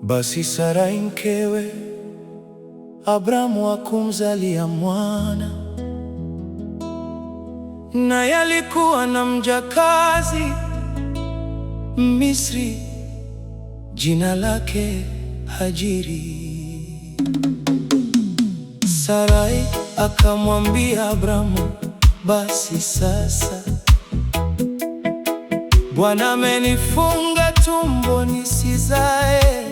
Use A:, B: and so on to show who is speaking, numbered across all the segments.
A: Basi Sarai mkewe Abramu hakumzalia mwana, naye alikuwa na mjakazi Misri, jina lake Hajiri. Sarai akamwambia Abramu, basi sasa Bwana amenifunga tumbo nisizae,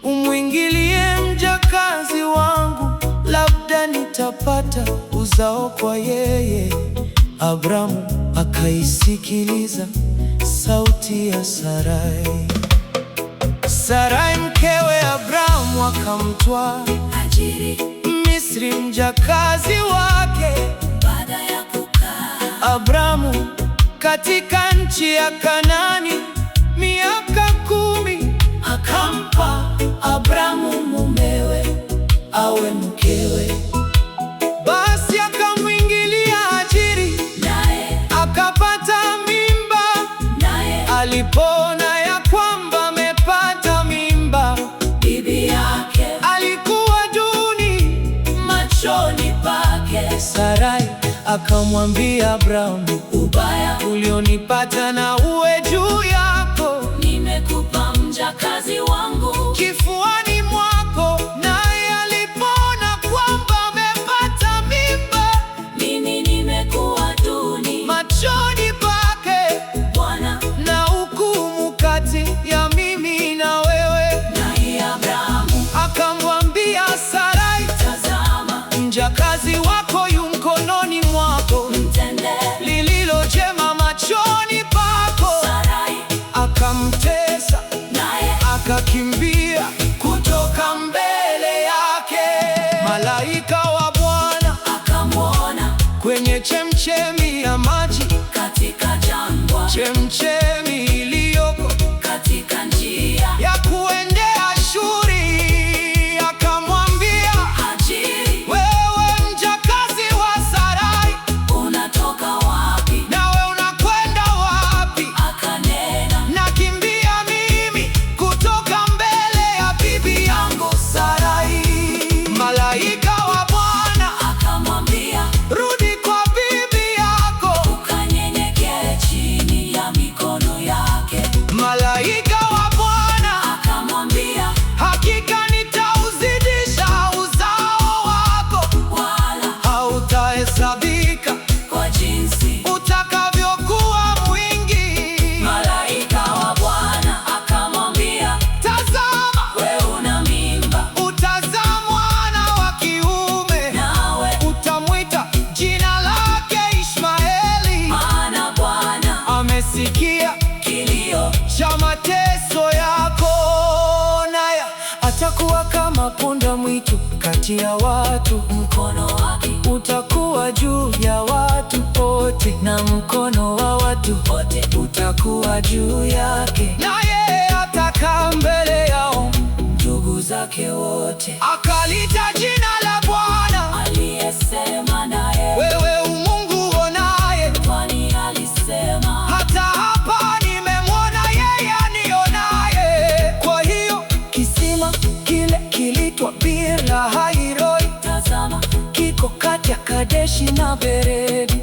A: umwingilie mjakazi wangu, labda nitapata uzao kwa yeye. Abramu akaisikiliza sauti ya Sarai. Sarai mkewe Abramu akamtwaa
B: Hajiri
A: Misri mjakazi wake.
B: baada ya kukaa
A: Abramu katika nchi ya Kanaani miaka 10,
B: akampa Abramu mumewe awe mkewe.
A: basi akamwingilia Hajiri,
B: Naye
A: akapata mimba. Alipoona ya kwamba amepata mimba,
B: bibi yake
A: alikuwa duni
B: machoni pake.
A: Sarai akamwambia Abramu,
B: Ubaya
A: ulionipata na uwe juu yako,
B: nimekupa mjakazi wangu
A: kifuani mwako. Naye alipoona kwamba amepata mimba,
B: mimi nimekuwa duni
A: machoni pake,
B: Bwana.
A: na hukumu kati ya mimi na wewe.
B: Naye Abramu
A: Akamwambia Sarai,
B: tazama,
A: mjakazi wako yu mkononi mwako,
B: mtende.
A: lililo jema machoni pako.
B: Sarai
A: Akamtesa,
B: naye
A: akakimbia kutoka mbele yake. Malaika wa Bwana
B: akamwona
A: kwenye chemchemi ya maji,
B: katika jangwa,
A: chemchemi iliyoko
B: katika njia.
A: ya kuendea Shuri. Akamwambia,
B: Hajiri,
A: wewe mjakazi wa Sarai,
B: unatoka wapi?
A: nawe unakwenda wapi?
B: Akanena,
A: Nakimbia mimi kutoka mbele ya bibi yangu Sarai. Malaika wa Bwana
B: akamwambia,
A: rudi kwa bibi yako.
B: ukanyenyekee chini ya mikono yake.
A: Malaika wa Bwana
B: Akamwambia,
A: hakika nitauzidisha uzao wako,
B: wala
A: hautahesabika
B: kwa jinsi.
A: utakavyokuwa mwingi.
B: Malaika wa Bwana akamwambia,
A: Tazama,
B: wewe una mimba,
A: utazaa mwana wa kiume,
B: nawe
A: utamwita jina lake Ishmaeli,
B: maana Bwana
A: amesikia
B: kilio
A: cha mateso yako, naye atakuwa kama punda mwitu kati ya watu.
B: mkono wake
A: Utakuwa juu ya watu wote, na mkono wa watu
B: wote.
A: utakuwa juu yake, naye atakaa mbele yao
B: Ndugu zake wote
A: akalita jina la Bwana.
B: aliyesema naye,
A: Wewe umungu uonaye,
B: kwani alisema,
A: hata hapa nimemwona yeye anionaye. Kwa hiyo kisima kile kilitwa Bir Lahai Roi,
B: tazama,
A: kiko kati ya Kadeshi na Beredi.